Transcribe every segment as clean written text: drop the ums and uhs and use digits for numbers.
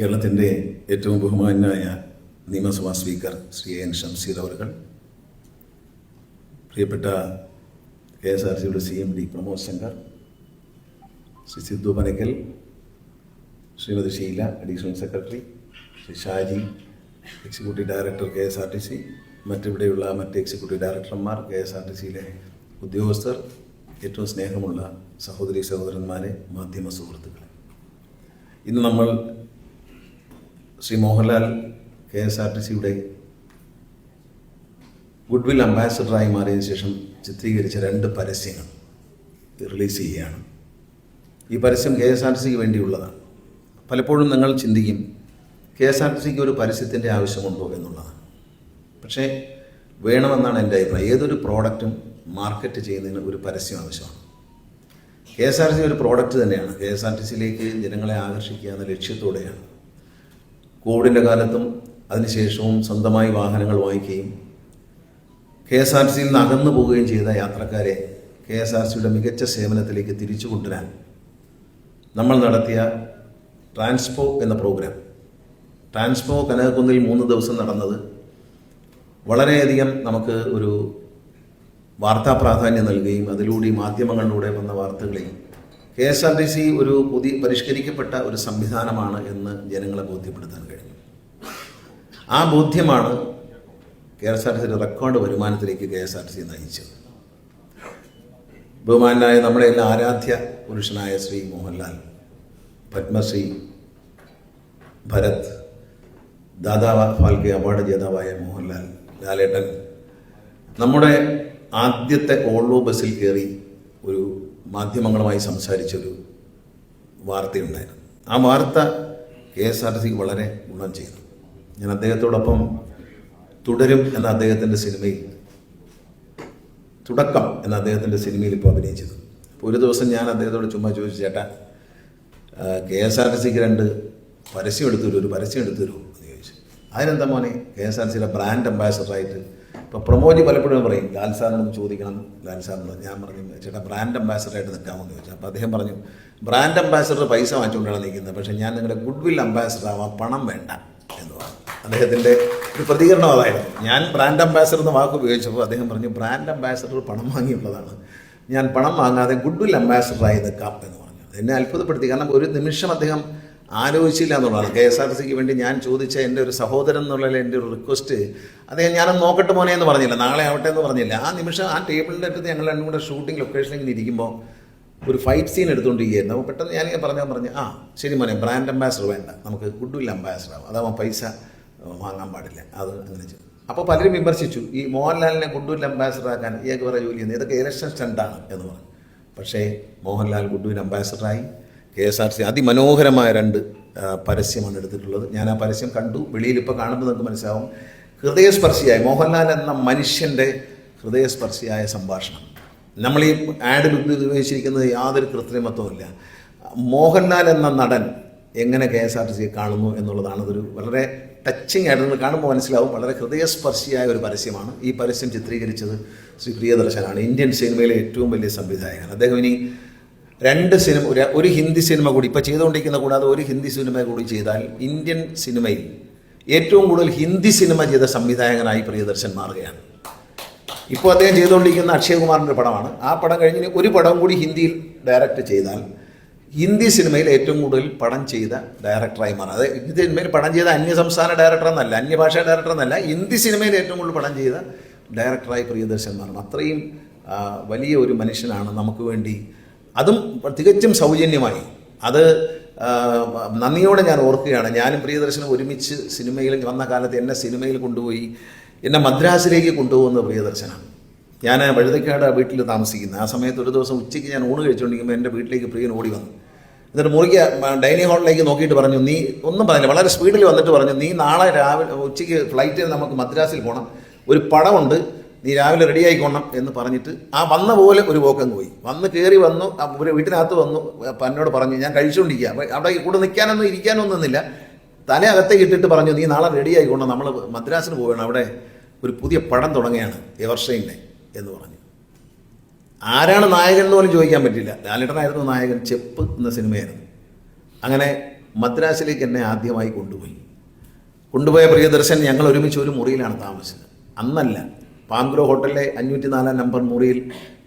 കേരളത്തിൻ്റെ ഏറ്റവും ബഹുമാന്യനായ നിയമസഭാ സ്പീക്കർ ശ്രീ എൻ ഷംസീർ അവർകൾ, പ്രിയപ്പെട്ട KSRTCയുടെ CMD Pramod Shankar, Shri Sidhu Panakkal, Shrimati Sheela additional secretary, Shri Shaji executive director KSRTC, മറ്റിവിടെയുള്ള മറ്റ് എക്സിക്യൂട്ടീവ് ഡയറക്ടർമാർ, KSRTCയിലെ ഉദ്യോഗസ്ഥർ, ഏറ്റവും സ്നേഹമുള്ള സഹോദരി സഹോദരന്മാരെ, മാധ്യമ സുഹൃത്തുക്കളെ, ഇന്ന് നമ്മൾ ശ്രീ മോഹൻലാൽ KSRTCയുടെ ഗുഡ്വിൽ അംബാസഡറായി മാറിയതിനു ശേഷം ചിത്രീകരിച്ച 2 പരസ്യങ്ങൾ റിലീസ് ചെയ്യുകയാണ്. ഈ പരസ്യം KSRTCക്ക് വേണ്ടിയുള്ളതാണ്. പലപ്പോഴും നിങ്ങൾ ചിന്തിക്കും KSRTCക്ക് ഒരു പരസ്യത്തിൻ്റെ ആവശ്യമുണ്ടോ എന്നുള്ളതാണ്. പക്ഷേ വേണമെന്നാണ് എൻ്റെ അഭിപ്രായം. ഏതൊരു പ്രോഡക്റ്റും മാർക്കറ്റ് ചെയ്യുന്നതിന് ഒരു പരസ്യം ആവശ്യമാണ്. KSRTC ഒരു പ്രോഡക്റ്റ് തന്നെയാണ്. KSRTCയിലേക്ക് ജനങ്ങളെ ആകർഷിക്കുക എന്ന ലക്ഷ്യത്തോടെയാണ് കോവിഡിൻ്റെ കാലത്തും അതിനുശേഷവും സ്വന്തമായി വാഹനങ്ങൾ വാങ്ങിക്കുകയും KSRTCയിൽ നിന്ന് അകന്നു പോവുകയും ചെയ്ത യാത്രക്കാരെ KSRTCയുടെ മികച്ച സേവനത്തിലേക്ക് തിരിച്ചു കൊണ്ടുവരാൻ നമ്മൾ നടത്തിയ ട്രാൻസ്പോ എന്ന പ്രോഗ്രാം. ട്രാൻസ്പോ കനകക്കുന്നിൽ 3 ദിവസം നടന്നത് വളരെയധികം നമുക്ക് ഒരു വാർത്താ പ്രാധാന്യം നൽകുകയും അതിലൂടെ മാധ്യമങ്ങളിലൂടെ വന്ന വാർത്തകളെയും KSRTC ഒരു പരിഷ്കരിക്കപ്പെട്ട ഒരു സംവിധാനമാണ് എന്ന് ജനങ്ങളെ ബോധ്യപ്പെടുത്താൻ കഴിഞ്ഞു. ആ ബോധ്യമാണ് KSRTCയുടെ റെക്കോർഡ് വരുമാനത്തിലേക്ക് KSRTC നയിച്ചത്. ബഹുമാനായ നമ്മുടെ എല്ലാ ആരാധ്യ പുരുഷനായ ശ്രീ മോഹൻലാൽ, പത്മശ്രീ ഭരത്, ദാദാ ഫാൽക്കെ അവാർഡ് ജേതാവായ മോഹൻലാൽ ലാലേട്ടൻ നമ്മുടെ ആദ്യത്തെ ഓൾവോ ബസ്സിൽ കയറി ഒരു മാധ്യമങ്ങളുമായി സംസാരിച്ചൊരു വാർത്തയുണ്ടായിരുന്നു. ആ വാർത്ത KSRTCക്ക് വളരെ ഗുണം ചെയ്തു. ഞാൻ അദ്ദേഹത്തോടൊപ്പം തുടരും എന്ന അദ്ദേഹത്തിൻ്റെ സിനിമയിൽ, തുടക്കം എന്ന അദ്ദേഹത്തിൻ്റെ സിനിമയിൽ ഇപ്പോൾ അഭിനയിച്ചത്. അപ്പോൾ ഒരു ദിവസം ഞാൻ അദ്ദേഹത്തോട് ചുമ്മാ ചോദിച്ചു, ചേട്ടാ KSRTCക്ക് 2 പരസ്യം എടുത്തു തരുമോ, ഒരു പരസ്യം എടുത്തു തരുമോ എന്ന് ചോദിച്ചു. അതിനെന്താ മോനെ, KSRTCയുടെ ബ്രാൻഡ് അംബാസഡറായിട്ട് ഇപ്പോൾ പ്രമോദി പലപ്പോഴും പറയും ലാൽ സാറിനൊന്ന് ചോദിക്കണം, ലാൽ സാറിനോട്. ഞാൻ പറഞ്ഞു, ചേട്ടാ ബ്രാൻഡ് അംബാസഡറായിട്ട് നിൽക്കാമോ എന്ന് ചോദിച്ചു. അപ്പോൾ അദ്ദേഹം പറഞ്ഞു, ബ്രാൻഡ് അംബാസഡർ പൈസ വാങ്ങിച്ചുകൊണ്ടാണ് നിൽക്കുന്നത്, പക്ഷേ ഞാൻ നിങ്ങളുടെ ഗുഡ്വിൽ അംബാസഡർ ആവാം, പണം വേണ്ട എന്ന് പറഞ്ഞു. അദ്ദേഹത്തിൻ്റെ ഒരു പ്രതികരണം അതായിരുന്നു. ഞാൻ ബ്രാൻഡ് അംബാസഡർ എന്ന വാക്ക് ഉപയോഗിച്ചപ്പോൾ അദ്ദേഹം പറഞ്ഞു, ബ്രാൻഡ് അംബാസഡർ പണം വാങ്ങിയുള്ളതാണ്, ഞാൻ പണം വാങ്ങാതെ ഗുഡ്വിൽ അംബാസഡറായി നിൽക്കാം എന്ന് പറഞ്ഞു. എന്നെ അത്ഭുതപ്പെടുത്തി. കാരണം ഒരു നിമിഷം അദ്ദേഹം ആലോചിച്ചില്ല എന്നുള്ളതാണ്. KSRTCക്ക് വേണ്ടി ഞാൻ ചോദിച്ച എൻ്റെ ഒരു സഹോദരൻ എന്നുള്ളതിൽ എൻ്റെ ഒരു റിക്വസ്റ്റ് അദ്ദേഹം ഞാനൊന്ന് നോക്കട്ടെ മോനെ എന്ന് പറഞ്ഞില്ല, നാളെ ആവട്ടെ എന്ന് പറഞ്ഞില്ല. ആ നിമിഷം ആ ടേബിളിൻ്റെ അടുത്ത് ഞങ്ങൾ 2 കൂടെ ഷൂട്ടിംഗ് ലൊക്കേഷനിൽ ഇങ്ങനെ ഇരിക്കുമ്പോൾ ഒരു ഫൈറ്റ് സീൻ എടുത്തുകൊണ്ടിരിക്കുകയായിരുന്നു. അപ്പോൾ പെട്ടെന്ന് ഞാനിങ്ങനെ പറഞ്ഞു, ആ ശരി മോനെ, ബ്രാൻഡ് അംബാസഡർ വേണ്ട, നമുക്ക് ഗുഡ്വിൽ അംബാസഡർ ആവും, അതാവുമ്പോൾ പൈസ വാങ്ങാൻ പാടില്ല, അത് അങ്ങനെ ചെയ്തു. അപ്പോൾ പലരും വിമർശിച്ചു, ഈ മോഹൻലാലിനെ ഗുഡ്വിൽ അംബാസഡർ ആക്കാൻ ഇയാൾക്ക് വേറെ ജോലി ചെയ്യുന്നത്, ഇതൊക്കെ ഇലക്ഷൻ സ്റ്റണ്ടാണ് എന്ന് പറഞ്ഞു. പക്ഷേ മോഹൻലാൽ ഗുഡ്വിൽ അംബാസഡറായി. KSRTC അതിമനോഹരമായ 2 പരസ്യമാണ് എടുത്തിട്ടുള്ളത്. ഞാൻ ആ പരസ്യം കണ്ടു. വെളിയിൽ ഇപ്പോൾ കാണുമ്പോൾ നിങ്ങൾക്ക് മനസ്സിലാവും, ഹൃദയസ്പർശിയായ മോഹൻലാൽ എന്ന മനുഷ്യൻ്റെ ഹൃദയസ്പർശിയായ സംഭാഷണം. നമ്മൾ ഈ ആഡിൽ ഉപയോഗിച്ചിരിക്കുന്നത് യാതൊരു കൃത്രിമത്വമില്ല. മോഹൻലാൽ എന്ന നടൻ എങ്ങനെ KSRTCയെ കാണുന്നു എന്നുള്ളതാണ്. അതൊരു വളരെ ടച്ചിങ് ആയിട്ട് നിങ്ങൾ കാണുമ്പോൾ മനസ്സിലാവും. വളരെ ഹൃദയസ്പർശിയായ ഒരു പരസ്യമാണ്. ഈ പരസ്യം ചിത്രീകരിച്ചത് ശ്രീ പ്രിയദർശനാണ്, ഇന്ത്യൻ സിനിമയിലെ ഏറ്റവും വലിയ സംവിധായകൻ. അദ്ദേഹം ഇനി 2 സിനിമ, ഒരു ഹിന്ദി സിനിമ കൂടി ഇപ്പോൾ ചെയ്തുകൊണ്ടിരിക്കുന്ന, കൂടാതെ ഒരു ഹിന്ദി സിനിമ കൂടി ചെയ്താൽ ഇന്ത്യൻ സിനിമയിൽ ഏറ്റവും കൂടുതൽ ഹിന്ദി സിനിമ ചെയ്ത സംവിധായകനായി പ്രിയദർശൻ മാറുകയാണ്. ഇപ്പോൾ അദ്ദേഹം ചെയ്തുകൊണ്ടിരിക്കുന്ന അക്ഷയകുമാറിൻ്റെ പടമാണ്. ആ പടം കഴിഞ്ഞ് ഒരു പടം കൂടി ഹിന്ദിയിൽ ഡയറക്റ്റ് ചെയ്താൽ ഹിന്ദി സിനിമയിൽ ഏറ്റവും കൂടുതൽ പടം ചെയ്ത ഡയറക്ടറായി മാറും. അത് ഹിന്ദി സിനിമയിൽ പടം ചെയ്ത അന്യസംസ്ഥാന ഡയറക്ടർ എന്നല്ല, അന്യഭാഷാ ഡയറക്ടർ എന്നല്ല, ഹിന്ദി സിനിമയിൽ ഏറ്റവും കൂടുതൽ പടം ചെയ്ത ഡയറക്ടറായി പ്രിയദർശൻ മാറും. അത്രയും വലിയ ഒരു മനുഷ്യനാണ് നമുക്ക് വേണ്ടി, അതും തികച്ചും സൗജന്യമായി. അത് നന്ദിയോടെ ഞാൻ ഓർക്കുകയാണ്. ഞാനും പ്രിയദർശനും ഒരുമിച്ച് സിനിമയിൽ വന്ന കാലത്ത് എന്നെ സിനിമയിൽ കൊണ്ടുപോയി, എന്നെ മദ്രാസിലേക്ക് കൊണ്ടുപോകുന്ന പ്രിയദർശനാണ്. ഞാൻ വഴുതക്കാട് വീട്ടിൽ താമസിക്കുന്നത്. ആ സമയത്ത് ഒരു ദിവസം ഉച്ചയ്ക്ക് ഞാൻ ഊണ് കഴിച്ചുകൊണ്ടിരിക്കുമ്പോൾ എൻ്റെ വീട്ടിലേക്ക് പ്രിയൻ ഓടി വന്നു. എന്നിട്ട് മുറിക്ക് ഡൈനിങ് ഹാളിലേക്ക് നോക്കിയിട്ട് പറഞ്ഞു, നീ ഒന്നും പറഞ്ഞില്ല, വളരെ സ്പീഡിൽ വന്നിട്ട് പറഞ്ഞു, നീ നാളെ രാവിലെ ഉച്ചയ്ക്ക് ഫ്ലൈറ്റിൽ നമുക്ക് മദ്രാസിൽ പോകണം, ഒരു പടമുണ്ട്, നീ രാവിലെ റെഡി ആയിക്കോണം എന്ന് പറഞ്ഞിട്ട് ആ വന്ന പോലെ ഒരു പോക്കങ്ങ് പോയി. കയറി വന്നു, ഒരു വീട്ടിനകത്ത് വന്നു, എന്നോട് പറഞ്ഞു, ഞാൻ കഴിച്ചുകൊണ്ടിരിക്കുക, അവിടെ കൂടെ നിൽക്കാനൊന്നും ഇരിക്കാനൊന്നും നിന്നില്ല, തലയകത്തേക്ക് ഇട്ടിട്ട് പറഞ്ഞു, നീ നാളെ റെഡി ആയിക്കോണം, നമ്മൾ മദ്രാസിന് പോവുകയാണ്, അവിടെ ഒരു പുതിയ പടം തുടങ്ങുകയാണ്, എവർഷൈൻ്റെ എന്ന് പറഞ്ഞു. ആരാണ് നായകൻ എന്ന് പോലും ചോദിക്കാൻ പറ്റില്ല. ലാലേട്ടനായിരുന്നു നായകൻ. ചെപ്പ് എന്ന സിനിമയായിരുന്നു. അങ്ങനെ മദ്രാസിലേക്ക് എന്നെ ആദ്യമായി കൊണ്ടുപോയ പ്രിയദർശൻ ഞങ്ങൾ ഒരുമിച്ച് ഒരു മുറിയിലാണ് താമസിച്ചത്. അന്നല്ല, പാംഗ്രോ ഹോട്ടലിലെ 504 നമ്പർ മുറിയിൽ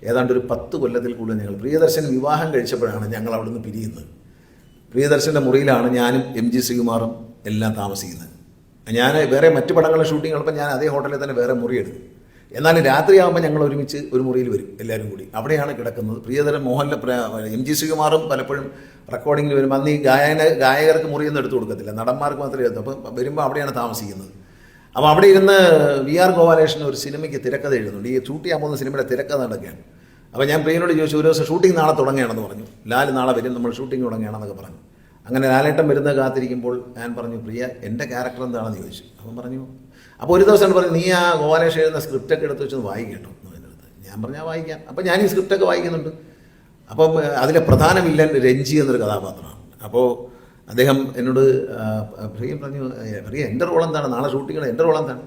ഏതാണ്ട് ഒരു 10 കൊല്ലത്തിൽ കൂടുതൽ ഞങ്ങൾ. പ്രിയദർശൻ വിവാഹം കഴിച്ചപ്പോഴാണ് ഞങ്ങൾ അവിടുന്ന് പിരിയുന്നത്. പ്രിയദർശൻ്റെ മുറിയിലാണ് ഞാനും MG ശ്രീകുമാറും എല്ലാം താമസിക്കുന്നത്. ഞാൻ വേറെ മറ്റു പടങ്ങളുടെ ഷൂട്ടിംഗ് ഉള്ളപ്പോൾ ഞാൻ അതേ ഹോട്ടലിൽ തന്നെ വേറെ മുറി എടുക്കും. എന്നാലും രാത്രിയാകുമ്പോൾ ഞങ്ങൾ ഒരുമിച്ച് ഒരു മുറിയിൽ വരും, എല്ലാവരും കൂടി അവിടെയാണ് കിടക്കുന്നത്. പ്രിയതരൻ MG ശ്രീകുമാറും പലപ്പോഴും റെക്കോർഡിങ്ങിൽ വരുമ്പോൾ അന്ന് ഈ ഗായകർക്ക് മുറിയൊന്നും എടുത്തു കൊടുക്കത്തില്ല, നടന്മാർക്ക് മാത്രമേ എടുത്തു. അപ്പം വരുമ്പോൾ അവിടെയാണ് താമസിക്കുന്നത്. അപ്പോൾ അവിടെ ഇരുന്ന് VR ഗോപാലകൃഷ്ണൻ ഒരു സിനിമയ്ക്ക് തിരക്കഥ എഴുതുന്നുണ്ട്. ഈ ഷൂട്ട് ചെയ്യാൻ പോകുന്ന സിനിമയുടെ തിരക്കഥ നടക്കുകയാണ്. അപ്പോൾ ഞാൻ പ്രിയനോട് ചോദിച്ചു, ഒരു ദിവസം ഷൂട്ടിംഗ് നാളെ തുടങ്ങുകയാണെന്ന് പറഞ്ഞു. ലാൽ നാളെ വരും, നമ്മൾ ഷൂട്ടിംഗ് തുടങ്ങുകയാണെന്നൊക്കെ പറഞ്ഞു. അങ്ങനെ ലാലേട്ടൻ വരുന്നത് കാത്തിരിക്കുമ്പോൾ ഞാൻ പറഞ്ഞു, പ്രിയ എൻ്റെ ക്യാരക്ടർ എന്താണെന്ന് ചോദിച്ചു. അപ്പം പറഞ്ഞു, അപ്പോൾ ഒരു ദിവസം പറഞ്ഞു, നീ ആ ഗോപാലകൃഷ്ണൻ എഴുതുന്ന സ്ക്രിപ്റ്റൊക്കെ എടുത്ത് വെച്ചൊന്ന് വായിക്കട്ടോ എന്ന് അടുത്ത്. ഞാൻ പറഞ്ഞാൽ വായിക്കാം. അപ്പം ഞാൻ ഈ സ്ക്രിപ്റ്റൊക്കെ വായിക്കുന്നുണ്ട്. അപ്പം അതിലെ പ്രധാന വില്ലൻ രഞ്ജി എന്നൊരു കഥാപാത്രമാണ്. അപ്പോൾ അദ്ദേഹം എന്നോട് പ്രിയ പറഞ്ഞു, പ്രിയ എൻ്റെ റോൾ എന്താണ്, നാളെ ഷൂട്ടിങ്ങിൽ എൻ്റെ റോൾ എന്താണ്?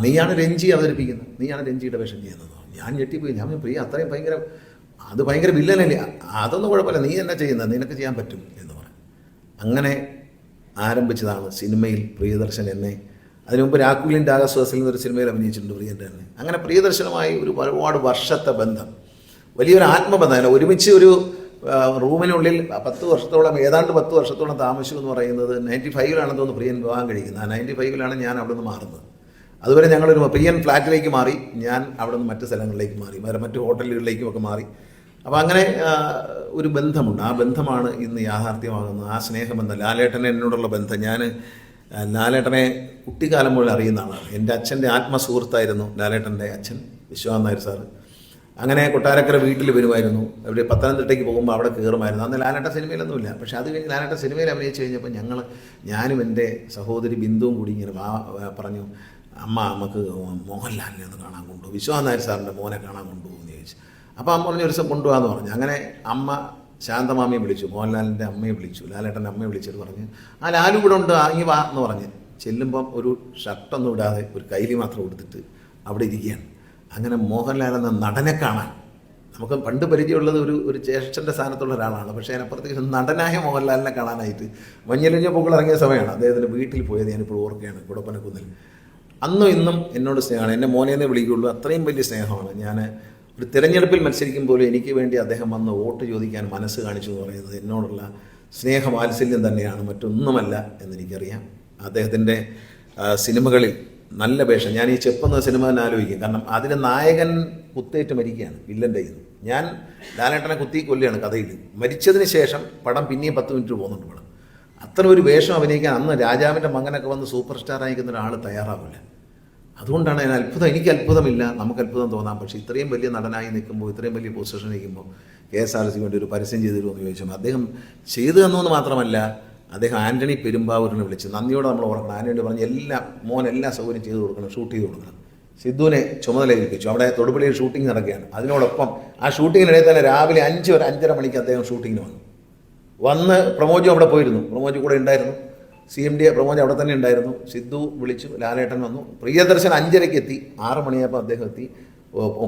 നീയാണ് രഞ്ജി അവതരിപ്പിക്കുന്നത്, നീയാണ് രഞ്ജിയുടെ വേഷം ചെയ്യുന്നത്. ഞാൻ ഞെട്ടിപ്പോയി. ഞാൻ പ്രിയ അത്രയും ഭയങ്കര വില്ലനല്ലേ? അതൊന്നും കുഴപ്പമില്ല, നീ എന്നാ ചെയ്യുന്നത്, നിനക്ക് ചെയ്യാൻ പറ്റും എന്ന് പറഞ്ഞു. അങ്ങനെ ആരംഭിച്ചതാണ് സിനിമയിൽ പ്രിയദർശൻ എന്നെ. അതിനു മുമ്പ് രാക്കുലിൻ്റെ ആകാശവാസിൽ എന്നൊരു സിനിമയിൽ അഭിനയിച്ചിട്ടുണ്ട് പ്രിയൻ്റെ തന്നെ. അങ്ങനെ പ്രിയദർശനുമായി ഒരുപാട് വർഷത്തെ ബന്ധം, വലിയൊരു ആത്മബന്ധമല്ല. ഒരുമിച്ച് ഒരു റൂമിനുള്ളിൽ 10 വർഷത്തോളം, ഏതാണ്ട് 10 വർഷത്തോളം താമസിച്ചു എന്ന് പറയുന്നത് 95-ലാണെന്ന് തോന്നുന്നു പ്രിയൻ വിവാഹം കഴിക്കുന്നത്. 95-ലാണ് ഞാൻ അവിടെ നിന്ന് മാറുന്നത്. അതുവരെ ഞങ്ങളൊരു പ്രിയൻ ഫ്ലാറ്റിലേക്ക് മാറി, ഞാൻ അവിടെ നിന്ന് മറ്റ് സ്ഥലങ്ങളിലേക്ക് മാറി, വേറെ മറ്റ് ഹോട്ടലുകളിലേക്കുമൊക്കെ മാറി. അപ്പോൾ അങ്ങനെ ഒരു ബന്ധമുണ്ട്. ആ ബന്ധമാണ് ഇന്ന് യാഥാർത്ഥ്യമാകുന്നത്. ആ സ്നേഹബന്ധം, ലാലേട്ടൻ എന്നോടുള്ള ബന്ധം. ഞാൻ ലാലേട്ടനെ കുട്ടിക്കാലം മുതൽ അറിയുന്ന ആളാണ്. എൻ്റെ അച്ഛൻ്റെ ആത്മസുഹൃത്തായിരുന്നു ലാലേട്ടൻ്റെ അച്ഛൻ വിശ്വനാഥ് നായർ സാറ്. അങ്ങനെ കൊട്ടാരക്കര വീട്ടിൽ വരുമായിരുന്നു. അവിടെ പത്തനംതിട്ടയ്ക്ക് പോകുമ്പോൾ അവിടെ കയറുമായിരുന്നു. അന്ന് ലാലേട്ടൻ സിനിമയിലൊന്നുമില്ല. പക്ഷേ അത് കഴിഞ്ഞ് ലാലേട്ടൻ സിനിമയിൽ അഭിനയിച്ച് കഴിഞ്ഞപ്പോൾ ഞാനും എൻ്റെ സഹോദരി ബിന്ദുവും കൂടി ഇങ്ങനെ പറഞ്ഞു, നമുക്ക് മോഹൻലാലിനെ ഒന്ന് കാണാൻ കൊണ്ടുപോകും, വിശ്വനാഥ് നായർ സാറിൻ്റെ മോനെ കാണാൻ കൊണ്ടുപോകുമെന്ന് ചോദിച്ചു. അപ്പോൾ അമ്മ പറഞ്ഞു, ഒരു ദിവസം കൊണ്ടുപോകാമെന്ന് പറഞ്ഞു. അങ്ങനെ അമ്മ ശാന്തമാമിയെ വിളിച്ചു, മോഹൻലാലിൻ്റെ അമ്മയെ വിളിച്ചു, ലാലേട്ടൻ്റെ അമ്മയെ വിളിച്ചിട്ട് പറഞ്ഞു, ലാലു ഇവിടെ ഉണ്ട്, അങ്ങി വാ എന്ന് പറഞ്ഞ് ചെല്ലുമ്പം ഒരു ഷർട്ടൊന്നും ഇടാതെ ഒരു കൈലി മാത്രം കൊടുത്തിട്ട് അവിടെ ഇരിക്കുകയാണ്. അങ്ങനെ മോഹൻലാൽ എന്ന നടനെ കാണാൻ നമുക്ക് പണ്ട് പരിചയമുള്ളത് ഒരു ജ്യേഷ്ഠൻ്റെ സ്ഥാനത്തുള്ള ഒരാളാണ്. പക്ഷേ അതിനപ്പുറത്തേക്ക് നടനായ മോഹൻലാലിനെ കാണാനായിട്ട് മഞ്ഞളിഞ്ഞ പൂക്കൾ ഇറങ്ങിയ സമയമാണ് അദ്ദേഹത്തിൻ്റെ വീട്ടിൽ പോയത്. ഞാനിപ്പോൾ ഓർക്കുകയാണ്, കുടപ്പനക്കുന്നിൽ. അന്നും ഇന്നും എന്നോട് സ്നേഹമാണ്. എന്നെ മോനെന്നേ വിളിക്കുകയുള്ളൂ, അത്രയും വലിയ സ്നേഹമാണ്. ഞാൻ ഒരു തിരഞ്ഞെടുപ്പിൽ മത്സരിക്കുമ്പോൾ എനിക്ക് വേണ്ടി അദ്ദേഹം വന്ന് വോട്ട് ചോദിക്കാൻ മനസ്സ് കാണിച്ചു എന്ന് പറയുന്നത് എന്നോടുള്ള സ്നേഹവാത്സല്യം തന്നെയാണ്, മറ്റൊന്നുമല്ല എന്നെനിക്കറിയാം. അദ്ദേഹത്തിൻ്റെ സിനിമകളിൽ നല്ല വേഷം. ഞാൻ ഈ ചെപ്പെന്ന സിനിമ തന്നെ ആലോചിക്കും. കാരണം അതിന് നായകൻ കുത്തേറ്റ് മരിക്കുകയാണ് വില്ലൻ്റെ കയ്യിൽ നിന്ന്. ഞാൻ ലാലേട്ടനെ കുത്തി കൊല്ലുകയാണ് കഥയിൽ. മരിച്ചതിന് ശേഷം പടം പിന്നെയും 10 മിനിറ്റ് പോകുന്നുണ്ട് പടം. അത്ര ഒരു വേഷം അഭിനയിക്കാൻ അന്ന് രാജാവിൻ്റെ മകനൊക്കെ വന്ന് സൂപ്പർ സ്റ്റാർ അയക്കുന്ന ഒരാൾ തയ്യാറാവില്ല. അതുകൊണ്ടാണ് ഞാൻ എനിക്ക് അത്ഭുതമില്ല, നമുക്ക് അത്ഭുതം തോന്നാം. പക്ഷേ ഇത്രയും വലിയ നടനായി നിൽക്കുമ്പോൾ, ഇത്രയും വലിയ പൊസിഷൻ നിൽക്കുമ്പോൾ KSRC വേണ്ടി ഒരു പരസ്യം ചെയ്തു തരുമെന്ന് ചോദിച്ചാൽ അദ്ദേഹം ചെയ്തു തന്നുവെന്ന് മാത്രമല്ല, അദ്ദേഹം ആൻ്റണി പെരുമ്പാവൂരിനെ വിളിച്ച് നന്ദിയോടെ നമ്മൾ ഓർക്കണം. ആൻ്റണി പറഞ്ഞ് എല്ലാ സൗകര്യം ചെയ്തു കൊടുക്കണം, ഷൂട്ട് ചെയ്ത് കൊടുക്കണം. സിദ്ധുവിനെ ചുമതല ഏൽപ്പിച്ചു. അവിടെ തൊടുപുഴയിൽ ഷൂട്ടിംഗ് നടക്കുകയാണ്. അതിനോടൊപ്പം ആ ഷൂട്ടിങ്ങിനിടയിൽ തന്നെ രാവിലെ 5 ഒരു 5:30 മണിക്ക് അദ്ദേഹം ഷൂട്ടിങ്ങിന് വന്ന് പ്രമോജും അവിടെ പോയിരുന്നു. പ്രമോജ് കൂടെ ഉണ്ടായിരുന്നു. CMD പ്രമോജ് അവിടെ തന്നെ ഉണ്ടായിരുന്നു. സിദ്ധു വിളിച്ചു, ലാലേട്ടൻ വന്നു. പ്രിയദർശൻ 5:30-ക്ക് എത്തി. 6 മണിയായപ്പോൾ അദ്ദേഹം എത്തി.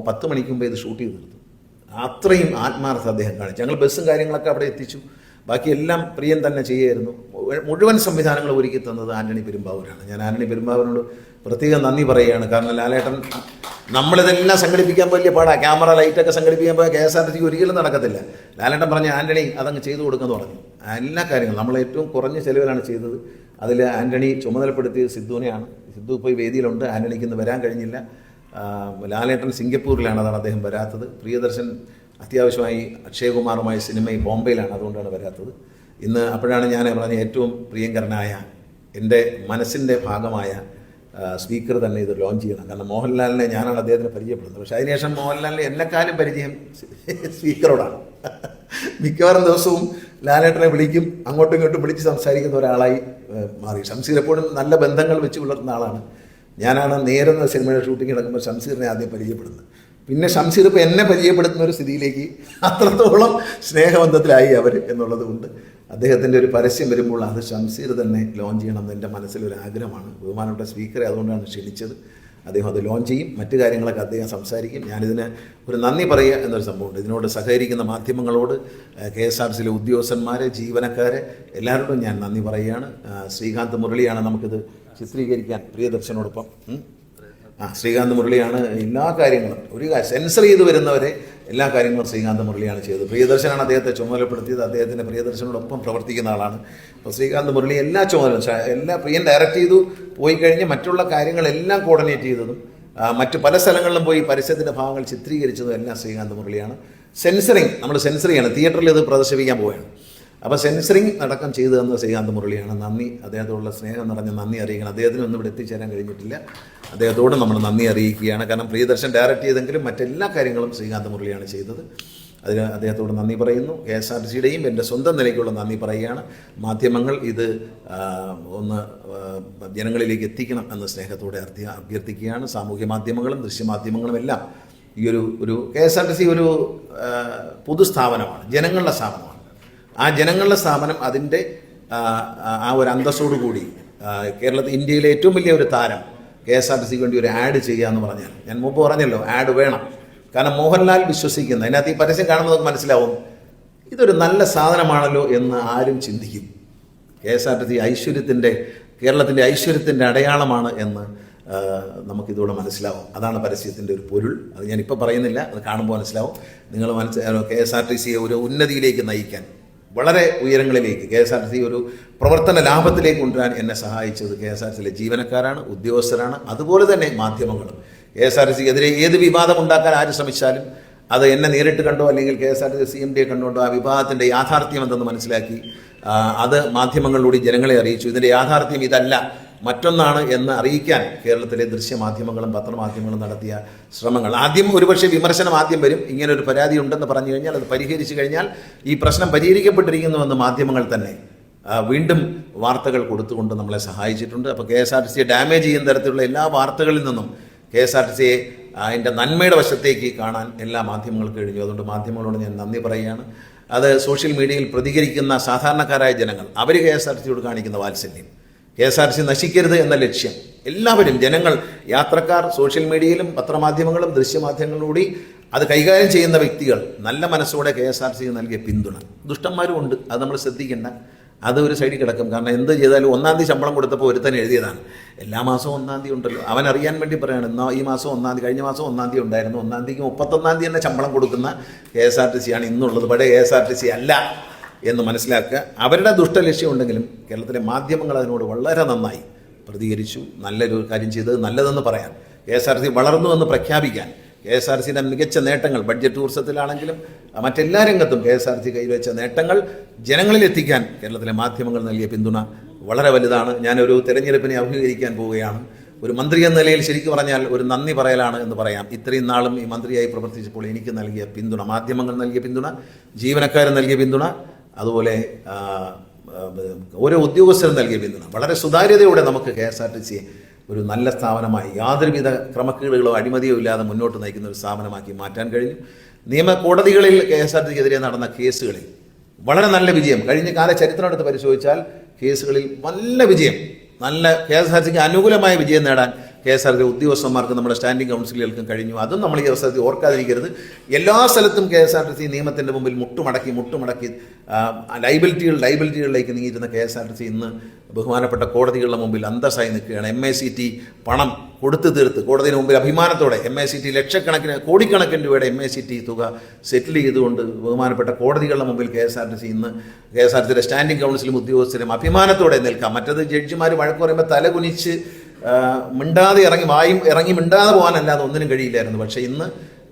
10 മണിക്ക് മുമ്പേ ഇത് ഷൂട്ട് ചെയ്ത് തീർത്തു. അത്രയും ആത്മാർത്ഥ അദ്ദേഹം കാണിച്ചു. ഞങ്ങൾ ബസ്സും കാര്യങ്ങളൊക്കെ അവിടെ എത്തിച്ചു. ബാക്കിയെല്ലാം പ്രിയൻ തന്നെ ചെയ്യുമായിരുന്നു. മുഴുവൻ സംവിധാനങ്ങൾ ഒരുക്കി തന്നത് ആൻ്റണി പെരുമ്പാവൂരാണ്. ഞാൻ ആൻ്റണി പെരുമ്പാവൂരിനോട് പ്രത്യേകം നന്ദി പറയുകയാണ്. കാരണം ലാലേട്ടൻ നമ്മളിതെല്ലാം സംഘടിപ്പിക്കാൻ വലിയ പാടാണ്. ക്യാമറ ലൈറ്റൊക്കെ സംഘടിപ്പിക്കാൻ പോയാൽ KSRTC ഒരിക്കലും നടക്കത്തില്ല. ലാലേട്ടൻ പറഞ്ഞ ആൻ്റണി അതങ്ങ് ചെയ്തു കൊടുക്കുമെന്ന് പറഞ്ഞു. എല്ലാ കാര്യങ്ങളും നമ്മൾ ഏറ്റവും കുറഞ്ഞ ചെലവിലാണ് ചെയ്തത്. അതിൽ ആൻ്റണി ചുമതലപ്പെടുത്തിയത് സിദ്ധുവിനെയാണ്. സിദ്ധു പോയി വേദിയിലുണ്ട്. ആൻ്റണിക്ക് ഇന്ന് വരാൻ കഴിഞ്ഞില്ല. ലാലേട്ടൻ സിംഗപ്പൂരിലാണ്, അതാണ് അദ്ദേഹം വരാത്തത്. പ്രിയദർശൻ അത്യാവശ്യമായി അക്ഷയകുമാറുമായി സിനിമയിൽ ബോംബെയിലാണ്, അതുകൊണ്ടാണ് വരാത്തത്. ഇന്ന് അപ്പോഴാണ് ഞാൻ പറഞ്ഞ ഏറ്റവും പ്രിയങ്കരനായ എൻ്റെ മനസ്സിൻ്റെ ഭാഗമായ സ്പീക്കർ തന്നെ ഇത് ലോഞ്ച് ചെയ്യണം. കാരണം മോഹൻലാലിനെ ഞാനാണ് അദ്ദേഹത്തിന് പരിചയപ്പെടുന്നത്. പക്ഷേ അതിനുശേഷം മോഹൻലാലിന് എന്നെക്കാളും പരിചയം സ്പീക്കറോടാണ്. മിക്കവാറും ദിവസവും ലാലേട്ടനെ വിളിക്കും, അങ്ങോട്ടും ഇങ്ങോട്ടും വിളിച്ച് സംസാരിക്കുന്ന ഒരാളായി മാറി. ഷംസീർ എപ്പോഴും നല്ല ബന്ധങ്ങൾ വെച്ച് പുലർത്തുന്ന ആളാണ്. ഞാനാണ് നേരുന്ന സിനിമയുടെ ഷൂട്ടിംഗ് നടക്കുമ്പോൾ ഷംസീറിനെ ആദ്യം പരിചയപ്പെടുന്നത്. പിന്നെ ഷംസീർ ഇപ്പോൾ എന്നെ പരിചയപ്പെടുത്തുന്ന ഒരു സ്ഥിതിയിലേക്ക് അത്രത്തോളം സ്നേഹബന്ധത്തിലായി അവർ എന്നുള്ളത് കൊണ്ട് അദ്ദേഹത്തിൻ്റെ ഒരു പരസ്യം വരുമ്പോൾ അത് ഷംസീർ തന്നെ ലോഞ്ച് ചെയ്യണം എന്ന് എൻ്റെ മനസ്സിലൊരു ആഗ്രഹമാണ്. ബഹുമാനപ്പെട്ട സ്പീക്കറെ അതുകൊണ്ടാണ് ക്ഷണിച്ചത്. അദ്ദേഹം അത് ലോഞ്ച് ചെയ്യും. മറ്റു കാര്യങ്ങളൊക്കെ അദ്ദേഹം സംസാരിക്കും. ഞാനിതിന് ഒരു നന്ദി പറയുക എന്നൊരു സംഭവമുണ്ട്. ഇതിനോട് സഹകരിക്കുന്ന മാധ്യമങ്ങളോട്, KSRTCയിലെ ഉദ്യോഗസ്ഥന്മാരെ, ജീവനക്കാരെ എല്ലാവരോടും ഞാൻ നന്ദി പറയുകയാണ്. ശ്രീകാന്ത് മുരളിയാണ് നമുക്കിത് ചിത്രീകരിക്കാൻ പ്രിയദർശനോടൊപ്പം. ശ്രീകാന്ത് മുരളിയാണ് എല്ലാ കാര്യങ്ങളും, ഒരു സെൻസർ ചെയ്ത് വരുന്നവരെ എല്ലാ കാര്യങ്ങളും ശ്രീകാന്ത് മുരളിയാണ് ചെയ്തത്. പ്രിയദർശനാണ് അദ്ദേഹത്തെ ചുമതലപ്പെടുത്തിയത്. അദ്ദേഹത്തിൻ്റെ പ്രിയദർശനോടൊപ്പം പ്രവർത്തിക്കുന്ന ആളാണ്. അപ്പോൾ ശ്രീകാന്ത് മുരളി എല്ലാ ചുമതല പ്രിയൻ ഡയറക്റ്റ് ചെയ്തു, പോയി കഴിഞ്ഞ് മറ്റുള്ള കാര്യങ്ങളെല്ലാം കോർഡിനേറ്റ് ചെയ്തതും മറ്റു പല സ്ഥലങ്ങളിലും പോയി പരസ്യത്തിൻ്റെ ഭാഗങ്ങൾ ചിത്രീകരിച്ചതും എല്ലാം ശ്രീകാന്ത് മുരളിയാണ്. സെൻസറിങ് നമ്മൾ സെൻസർ ചെയ്യണം, തിയേറ്ററിൽ ഇത് പ്രദർശിപ്പിക്കാൻ പോവുകയാണ്. അപ്പോൾ സെൻസറിങ് അടക്കം ചെയ്തു തന്ന ശ്രീകാന്ത് മുരളിയാണ്. നന്ദി, അദ്ദേഹത്തോടുള്ള സ്നേഹം നിറഞ്ഞ നന്ദി അറിയിക്കണം. അദ്ദേഹത്തിന് ഒന്നും ഇവിടെ എത്തിച്ചേരാൻ കഴിഞ്ഞിട്ടില്ല. അദ്ദേഹത്തോട് നമ്മൾ നന്ദി അറിയിക്കുകയാണ്. കാരണം പ്രിയദർശൻ ഡയറക്റ്റ് ചെയ്തെങ്കിലും മറ്റെല്ലാ കാര്യങ്ങളും ശ്രീകാന്ത് മുരളിയാണ് ചെയ്തത്. അതിന് അദ്ദേഹത്തോട് നന്ദി പറയുന്നു. KSRTCയുടെയും എൻ്റെ സ്വന്തം നിലയ്ക്കുള്ള നന്ദി പറയുകയാണ്. മാധ്യമങ്ങൾ ഇത് ഒന്ന് ജനങ്ങളിലേക്ക് എത്തിക്കണം എന്ന് സ്നേഹത്തോടെ അഭ്യർത്ഥിക്കുകയാണ്. സാമൂഹ്യ മാധ്യമങ്ങളും ദൃശ്യമാധ്യമങ്ങളും എല്ലാം ഈ ഒരു KSRTC ഒരു പൊതുസ്ഥാപനമാണ്, ജനങ്ങളുടെ സ്ഥാപനമാണ്. ആ ജനങ്ങളുടെ സ്ഥാപനം അതിൻ്റെ ആ ഒരു അന്തസ്സോടുകൂടി ഇന്ത്യയിലെ ഏറ്റവും വലിയ ഒരു താരം KSRTCക്ക് വേണ്ടി ഒരു ആഡ് ചെയ്യുക എന്ന് പറഞ്ഞാൽ, ഞാൻ മുമ്പ് പറഞ്ഞല്ലോ ആഡ് വേണം. കാരണം മോഹൻലാൽ വിശ്വസിക്കുന്ന, അതിനകത്ത് ഈ പരസ്യം കാണുമ്പോൾ നമുക്ക് മനസ്സിലാവും ഇതൊരു നല്ല സാധനമാണല്ലോ എന്ന് ആരും ചിന്തിക്കും. KSRTC കേരളത്തിൻ്റെ ഐശ്വര്യത്തിൻ്റെ അടയാളമാണ് എന്ന് നമുക്കിതോടെ മനസ്സിലാവും. അതാണ് പരസ്യത്തിൻ്റെ ഒരു പൊരുൾ. അത് ഞാനിപ്പോൾ പറയുന്നില്ല, അത് കാണുമ്പോൾ മനസ്സിലാവും. നിങ്ങൾ KSRTCയെ ഒരു ഉന്നതിയിലേക്ക് നയിക്കാൻ, വളരെ ഉയരങ്ങളിലേക്ക് KSRTC ഒരു പ്രവർത്തന ലാഭത്തിലേക്ക് കൊണ്ടുവരാൻ എന്നെ സഹായിച്ചത് KSRTCയിലെ ജീവനക്കാരാണ്, ഉദ്യോഗസ്ഥരാണ്, അതുപോലെ തന്നെ മാധ്യമങ്ങളും. KSRTCക്കെതിരെ ഏത് വിവാദം ഉണ്ടാക്കാൻ ആര് ശ്രമിച്ചാലും അത് എന്നെ നേരിട്ട് കണ്ടോ അല്ലെങ്കിൽ KSRTC CMDയെ കണ്ടുകൊണ്ടോ ആ വിവാദത്തിൻ്റെ യാഥാർത്ഥ്യം എന്തെന്ന് മനസ്സിലാക്കി അത് മാധ്യമങ്ങളിലൂടെ ജനങ്ങളെ അറിയിച്ചു. ഇതിൻ്റെ യാഥാർത്ഥ്യം ഇതല്ല, മറ്റൊന്നാണ് എന്ന് അറിയിക്കാൻ കേരളത്തിലെ ദൃശ്യമാധ്യമങ്ങളും പത്രമാധ്യമങ്ങളും നടത്തിയ ശ്രമങ്ങൾ. ആദ്യം ഒരുപക്ഷെ വിമർശനം ആദ്യം വരും. ഇങ്ങനെ ഒരു പരാതി ഉണ്ടെന്ന് പറഞ്ഞു കഴിഞ്ഞാൽ അത് പരിഹരിച്ചു കഴിഞ്ഞാൽ ഈ പ്രശ്നം പരിഹരിക്കപ്പെട്ടിരിക്കുന്നുവെന്ന് മാധ്യമങ്ങൾ തന്നെ വീണ്ടും വാർത്തകൾ കൊടുത്തുകൊണ്ട് നമ്മളെ സഹായിച്ചിട്ടുണ്ട്. അപ്പോൾ KSRTCയെ ഡാമേജ് ചെയ്യുന്ന തരത്തിലുള്ള എല്ലാ വാർത്തകളിൽ നിന്നും KSRTCയെ അതിൻ്റെ നന്മയുടെ വശത്തേക്ക് കാണാൻ എല്ലാ മാധ്യമങ്ങൾക്കും കഴിഞ്ഞു. അതുകൊണ്ട് മാധ്യമങ്ങളോട് ഞാൻ നന്ദി പറയുകയാണ്. അത് സോഷ്യൽ മീഡിയയിൽ പ്രതികരിക്കുന്ന സാധാരണക്കാരായ ജനങ്ങൾ, അവർ KSRTCയോട് കാണിക്കുന്ന വാത്സല്യം, KSRTC നശിക്കരുത് എന്ന ലക്ഷ്യം, എല്ലാവരും ജനങ്ങൾ, യാത്രക്കാർ, സോഷ്യൽ മീഡിയയിലും പത്രമാധ്യമങ്ങളും ദൃശ്യമാധ്യമങ്ങളിലൂടെ അത് കൈകാര്യം ചെയ്യുന്ന വ്യക്തികൾ നല്ല മനസ്സോടെ KSRTCക്ക് നൽകിയ പിന്തുണ. ദുഷ്ടന്മാരും ഉണ്ട്, അത് നമ്മൾ ശ്രദ്ധിക്കേണ്ട. അത് ഒരു സൈഡിൽ കിടക്കും. കാരണം എന്ത് ചെയ്താലും 1-ാം തീയതി ശമ്പളം കൊടുത്തപ്പോൾ ഒരുത്തൻ എഴുതിയതാണ് എല്ലാ മാസവും 1-ാം തീയതി ഉണ്ടല്ലോ, അവൻ അറിയാൻ വേണ്ടി പറയാണ് എന്നാൽ ഈ മാസം 1-ാം തീയതി, കഴിഞ്ഞ മാസം 1-ാം തീയതി ഉണ്ടായിരുന്നു, 1-ാം തീയതിക്ക് 31-ാം തീയതി തന്നെ ശമ്പളം കൊടുക്കുന്ന KSRTCയാണ് ഇന്നുള്ളത്. പഴയ KSRTC അല്ല എന്ന് മനസ്സിലാക്കുക. അവരുടെ ദുഷ്ടലക്ഷ്യം ഉണ്ടെങ്കിലും കേരളത്തിലെ മാധ്യമങ്ങൾ അതിനോട് വളരെ നന്നായി പ്രതികരിച്ചു. നല്ലൊരു കാര്യം ചെയ്തത് നല്ലതെന്ന് പറയാൻ, KSRTC വളർന്നു എന്ന് പ്രഖ്യാപിക്കാൻ, KSRTCയുടെ മികച്ച നേട്ടങ്ങൾ ബഡ്ജറ്റ് ടൂറിസത്തിലാണെങ്കിലും മറ്റെല്ലാ രംഗത്തും KSRTC കൈവച്ച നേട്ടങ്ങൾ ജനങ്ങളിലെത്തിക്കാൻ കേരളത്തിലെ മാധ്യമങ്ങൾ നൽകിയ പിന്തുണ വളരെ വലുതാണ്. ഞാനൊരു തെരഞ്ഞെടുപ്പിനെ അഭിമുഖീകരിക്കാൻ പോവുകയാണ്. ഒരു മന്ത്രി എന്ന നിലയിൽ ശരിക്കും പറഞ്ഞാൽ ഒരു നന്ദി പറയലാണ് എന്ന് പറയാം. ഇത്രയും നാളും ഈ മന്ത്രിയായി പ്രവർത്തിച്ചപ്പോൾ എനിക്ക് നൽകിയ പിന്തുണ, മാധ്യമങ്ങൾ നൽകിയ പിന്തുണ, ജീവനക്കാർ നൽകിയ പിന്തുണ, അതുപോലെ ഓരോ ഉദ്യോഗസ്ഥരും നൽകിയ പിന്തുണ, വളരെ സുതാര്യതയോടെ നമുക്ക് KSRTCയെ ഒരു നല്ല സ്ഥാപനമായി യാതൊരുവിധ ക്രമക്കേടുകളോ അഴിമതിയോ ഇല്ലാതെ മുന്നോട്ട് നയിക്കുന്ന ഒരു സ്ഥാപനമാക്കി മാറ്റാൻ കഴിഞ്ഞു. കോടതികളിൽ KSRTCക്കെതിരെ നടന്ന കേസുകളിൽ വളരെ നല്ല വിജയം, കഴിഞ്ഞ കാല ചരിത്രം എടുത്ത് പരിശോധിച്ചാൽ കേസുകളിൽ നല്ല വിജയം, നല്ല KSRTCക്ക് അനുകൂലമായ വിജയം നേടാൻ KSRTC ഉദ്യോഗസ്ഥന്മാർക്ക് നമ്മുടെ സ്റ്റാൻഡിംഗ് കൗൺസിലുകൾക്കും കഴിഞ്ഞു. അതും നമ്മൾ KSRTC ഓർക്കാതിരിക്കരുത്. എല്ലാ സ്ഥലത്തും KSRTC നിയമത്തിൻ്റെ മുമ്പിൽ മുട്ടുമടക്കി ലൈബിലിറ്റികളിലേക്ക് നീങ്ങിയിരുന്ന KSRTC ഇന്ന് ബഹുമാനപ്പെട്ട കോടതികളുടെ മുമ്പിൽ അന്തസ്സായി നിൽക്കുകയാണ്. MACT പണം കൊടുത്തു തീർത്ത് കോടതിയുടെ മുമ്പിൽ അഭിമാനത്തോടെ MACT കോടിക്കണക്കിന് രൂപയുടെ MACT തുക സെറ്റിൽ ചെയ്തുകൊണ്ട് ബഹുമാനപ്പെട്ട കോടതികളുടെ മുമ്പിൽ KSRTC ഇന്ന് KSRTCയുടെ സ്റ്റാൻഡിംഗ് കൗൺസിലും ഉദ്യോഗസ്ഥരും അഭിമാനത്തോടെ നിൽക്കാം. മറ്റത് ജഡ്ജിമാർ വഴക്ക് പറയുമ്പോൾ തലകുനിച്ച് മിണ്ടാതെ ഇറങ്ങി മിണ്ടാതെ പോകാനല്ലാതെ ഒന്നിനും കഴിയില്ലായിരുന്നു. പക്ഷേ ഇന്ന്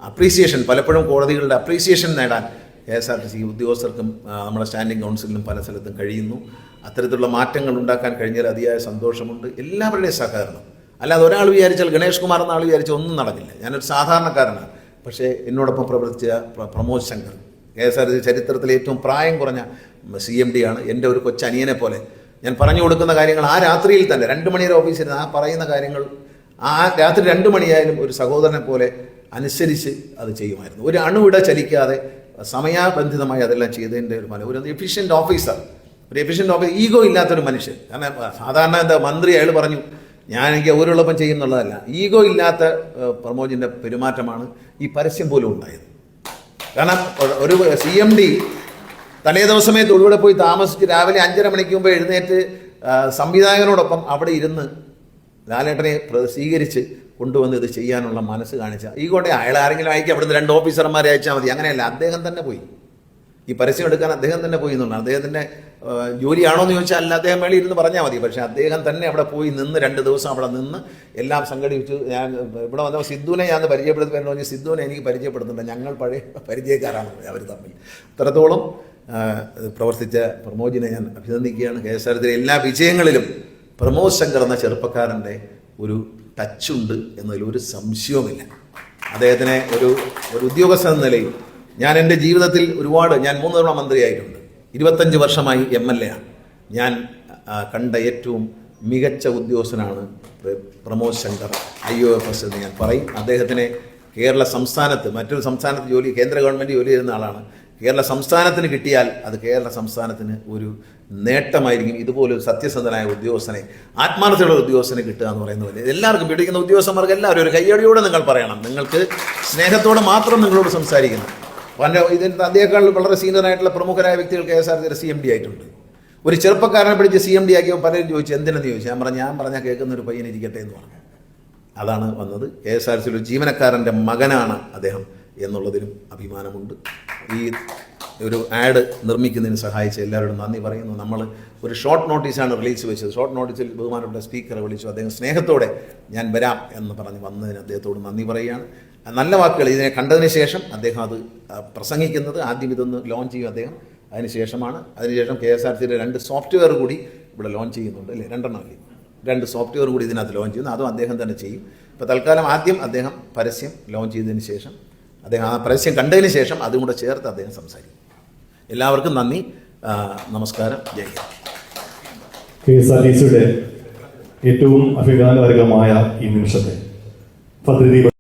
അപ്രീസിയേഷൻ, പലപ്പോഴും കോടതികളുടെ അപ്രീസിയേഷൻ നേടാൻ KSRTC ഉദ്യോഗസ്ഥർക്കും നമ്മുടെ സ്റ്റാൻഡിംഗ് കൗൺസിലിനും പല സ്ഥലത്തും കഴിയുന്നു. അത്തരത്തിലുള്ള മാറ്റങ്ങൾ ഉണ്ടാക്കാൻ കഴിഞ്ഞാൽ അതിയായ സന്തോഷമുണ്ട്. എല്ലാവരുടെയും സഹകരണം, അല്ലാതെ ഒരാൾ വിചാരിച്ചാൽ, ഗണേഷ് കുമാർ എന്ന ആൾ വിചാരിച്ചാൽ ഒന്നും നടക്കില്ല. ഞാനൊരു സാധാരണക്കാരനാണ്. പക്ഷേ എന്നോടൊപ്പം പ്രവർത്തിച്ച പ്രമോദ് ശങ്കർ, KSRTC ചരിത്രത്തിലെ ഏറ്റവും പ്രായം കുറഞ്ഞ CMD ആണ്. എൻ്റെ ഒരു കൊച്ചനിയനെ പോലെ ഞാൻ പറഞ്ഞു കൊടുക്കുന്ന കാര്യങ്ങൾ ആ രാത്രിയിൽ തന്നെ 2 മണിയുടെ ഓഫീസിൽ ആ പറയുന്ന കാര്യങ്ങൾ ആ രാത്രി 2 മണിയായാലും ഒരു സഹോദരനെ പോലെ അനുസരിച്ച് അത് ചെയ്യുമായിരുന്നു. ഒരു അണുവിട ചലിക്കാതെ സമയബന്ധിതമായി അതെല്ലാം ചെയ്തതിൻ്റെ ഒരു ഫലം. ഒരു എഫിഷ്യൻ്റ് ഓഫീസർ, ഈഗോ ഇല്ലാത്തൊരു മനുഷ്യൻ. കാരണം സാധാരണ മന്ത്രി അയാൾ പറഞ്ഞു എനിക്ക് ഊരുള്ളപ്പം ചെയ്യുന്നുള്ളതല്ല. ഈഗോ ഇല്ലാത്ത പ്രമോദിൻ്റെ പെരുമാറ്റമാണ് ഈ പരസ്യം പോലും ഉണ്ടായത്. കാരണം ഒരു CMD തലേ ദിവസമേ തൊടുപുഴ പോയി താമസിച്ച് രാവിലെ 5:30 മണിക്ക് മുമ്പ് എഴുന്നേറ്റ് സംവിധായകനോടൊപ്പം അവിടെ ഇരുന്ന് ലാലേട്ടനെ സ്വീകരിച്ച് കൊണ്ടുവന്ന് ഇത് ചെയ്യാനുള്ള മനസ്സ് കാണിച്ച ഈഗോട്ടെ അയാൾ ആരെങ്കിലും അയക്കുക, അവിടുന്ന് 2 ഓഫീസർമാരെ അയച്ചാൽ മതി. അങ്ങനെയല്ല, അദ്ദേഹം തന്നെ പോയി. ഈ പരസ്യം എടുക്കാൻ അദ്ദേഹം തന്നെ പോയി എന്നുള്ളതാണ്. അദ്ദേഹത്തിൻ്റെ ജോലിയാണോ എന്ന് ചോദിച്ചാൽ അല്ല, അദ്ദേഹം മേളിൽ ഇരുന്ന് പറഞ്ഞാൽ മതി. പക്ഷേ അദ്ദേഹം തന്നെ അവിടെ പോയി നിന്ന് 2 ദിവസം അവിടെ നിന്ന് എല്ലാം സംഘടിപ്പിച്ചു. ഞാൻ ഇവിടെ വന്നപ്പോൾ സിദ്ധുവിനെ ഞാൻ പരിചയപ്പെടുത്തുമ്പോൾ പറഞ്ഞു, സിദ്ധുവിനെ എനിക്ക് പരിചയപ്പെടുത്തുന്നുണ്ട്, ഞങ്ങൾ പഴയ പരിചയക്കാരാണ് അവർ തമ്മിൽ. അത്രത്തോളം പ്രവർത്തിച്ച പ്രമോദിനെ ഞാൻ അഭിനന്ദിക്കുകയാണ്. KSRTC എല്ലാ വിജയങ്ങളിലും പ്രമോദ് ശങ്കർ എന്ന ചെറുപ്പക്കാരൻ്റെ ഒരു ടച്ചുണ്ട് എന്നതിൽ ഒരു സംശയവുമില്ല. അദ്ദേഹത്തിനെ ഒരു ഉദ്യോഗസ്ഥ എന്ന നിലയിൽ ഞാൻ എൻ്റെ ജീവിതത്തിൽ ഞാൻ 3 തവണ മന്ത്രിയായിട്ടുണ്ട്. 25 വർഷമായി MLA ആണ്. ഞാൻ കണ്ട ഏറ്റവും മികച്ച ഉദ്യോഗസ്ഥനാണ് പ്രമോദ് ശങ്കർ IOFS എന്ന് ഞാൻ പറയും. അദ്ദേഹത്തിനെ കേരള സംസ്ഥാനത്ത്, മറ്റൊരു സംസ്ഥാനത്ത് കേന്ദ്ര ഗവൺമെൻറ് ജോലി ചെയ്യുന്ന ആളാണ്. കേരള സംസ്ഥാനത്തിന് കിട്ടിയാൽ അത് കേരള സംസ്ഥാനത്തിന് ഒരു നേട്ടമായിരിക്കും. ഇതുപോലൊരു സത്യസന്ധനായ ഉദ്യോഗസ്ഥനെ, ആത്മാർത്ഥതയുള്ള ഉദ്യോഗസ്ഥനെ കിട്ടുക എന്ന് പറയുന്നത് എല്ലാവർക്കും, പിടിക്കുന്ന ഉദ്യോഗസ്ഥന്മാർക്ക് എല്ലാവരും ഒരു കയ്യടിയോടെ നിങ്ങൾ പറയണം. നിങ്ങൾക്ക് സ്നേഹത്തോടെ മാത്രം നിങ്ങളോട് സംസാരിക്കുന്നു. ഇതിന് അദ്ദേഹക്കാൾ വളരെ സീനിയറായിട്ടുള്ള പ്രമുഖരായ വ്യക്തികൾ KSRTC CMD ആയിട്ടുണ്ട്. ഒരു ചെറുപ്പക്കാരനെ പിടിച്ച് CMD ആക്കിയപ്പോൾ പലരും ചോദിച്ചു എന്തിനെന്ന് ചോദിച്ചു. ഞാൻ പറഞ്ഞാൽ കേൾക്കുന്ന ഒരു പയ്യൻ ഇരിക്കട്ടെ എന്ന് പറഞ്ഞു. അതാണ് വന്നത്. KSRTC ഒരു ജീവനക്കാരൻ്റെ മകനാണ് അദ്ദേഹം എന്നുള്ളതിനും അഭിമാനമുണ്ട്. ഈ ഒരു ആഡ് നിർമ്മിക്കുന്നതിന് സഹായിച്ച എല്ലാവരോടും നന്ദി പറയുന്നു. നമ്മൾ ഒരു ഷോർട്ട് നോട്ടീസാണ് റിലീസ് വെച്ചത്. ഷോർട്ട് നോട്ടീസിൽ ബഹുമാനപ്പെട്ട സ്പീക്കറെ വിളിച്ചു. അദ്ദേഹം സ്നേഹത്തോടെ ഞാൻ വരാം എന്ന് പറഞ്ഞ് വന്നതിന് അദ്ദേഹത്തോട് നന്ദി പറയുകയാണ്. നല്ല വാക്കുകൾ ഇതിനെ കണ്ടതിന് ശേഷം അദ്ദേഹം അത് പ്രസംഗിക്കുന്നത്, ആദ്യം ഇതൊന്ന് ലോഞ്ച് ചെയ്യും അദ്ദേഹം, അതിനുശേഷം KSRTCയുടെ 2 സോഫ്റ്റ്വെയർ കൂടി ഇവിടെ ലോഞ്ച് ചെയ്യുന്നുണ്ട് അല്ലേ, 2 എണ്ണം അല്ലേ, 2 സോഫ്റ്റ്വെയർ കൂടി ഇതിനകത്ത് ലോഞ്ച് ചെയ്യുന്നു. അതും അദ്ദേഹം തന്നെ ചെയ്യും. ഇപ്പോൾ തൽക്കാലം ആദ്യം അദ്ദേഹം പരസ്യം ലോഞ്ച് ചെയ്തതിന് ശേഷം, അദ്ദേഹം ആ പരസ്യം കണ്ടതിന് ശേഷം അതും കൂടെ ചേർത്ത് അദ്ദേഹം സംസാരിക്കും. എല്ലാവർക്കും നന്ദി, നമസ്കാരം, ജയ് ഹിന്ദ്. KSRTCയുടെ ഏറ്റവും അഭിമാനകരമായ ഈ നിമിഷത്തെ